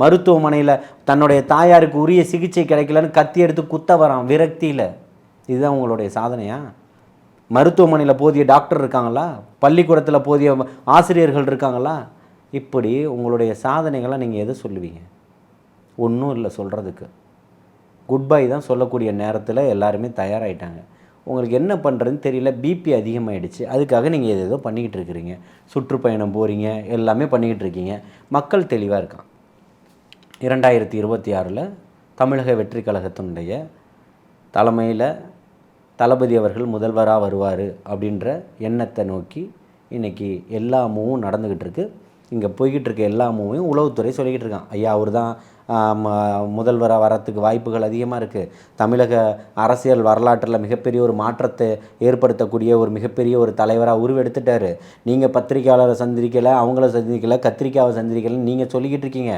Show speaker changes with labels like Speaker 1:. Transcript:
Speaker 1: மருத்துவமனையில் தன்னுடைய தாயாருக்கு உரிய சிகிச்சை கிடைக்கலன்னு கத்தி எடுத்து குத்த வரான் விரக்தியில். இதுதான் உங்களுடைய சாதனையா? மருத்துவமனையில் போதிய டாக்டர் இருக்காங்களா? பள்ளிக்கூடத்தில் போதிய ஆசிரியர்கள் இருக்காங்களா? இப்படி உங்களுடைய சாதனைகளை நீங்கள் எதை சொல்லுவீங்க? ஒன்றும் இல்லை சொல்கிறதுக்கு. குட் பை தான் சொல்லக்கூடிய நேரத்தில் எல்லாருமே தயாராகிட்டாங்க. உங்களுக்கு என்ன பண்ணுறதுன்னு தெரியல, பிபி அதிகமாகிடுச்சு, அதுக்காக நீங்கள் ஏதேதோ பண்ணிக்கிட்டு இருக்கிறீங்க. சுற்றுப்பயணம் போகிறீங்க, எல்லாமே பண்ணிக்கிட்டு இருக்கீங்க. மக்கள் தெளிவாக இருக்கான். 2026 தமிழக வெற்றி கழகத்தினுடைய தலைமையில் தளபதி அவர்கள் முதல்வராக வருவார் அப்படின்ற எண்ணத்தை நோக்கி இன்றைக்கி எல்லா மூவும் நடந்துக்கிட்டு இருக்கு. இங்கே போய்கிட்டு இருக்க எல்லா மூவையும் உளவுத்துறை சொல்லிக்கிட்டு இருக்கான். ஐயா அவர் தான் முதல்வராக வரத்துக்கு வாய்ப்புகள் அதிகமாக இருக்குது. தமிழக அரசியல் வரலாற்றில் மிகப்பெரிய ஒரு மாற்றத்தை ஏற்படுத்தக்கூடிய ஒரு மிகப்பெரிய ஒரு தலைவராக உருவெடுத்துட்டார். நீங்கள் பத்திரிக்கையாளரை சந்திக்கலை, அவங்கள சந்திக்கலை, கத்திரிக்காவை சந்திக்கலைன்னு நீங்கள் சொல்லிக்கிட்டு இருக்கீங்க.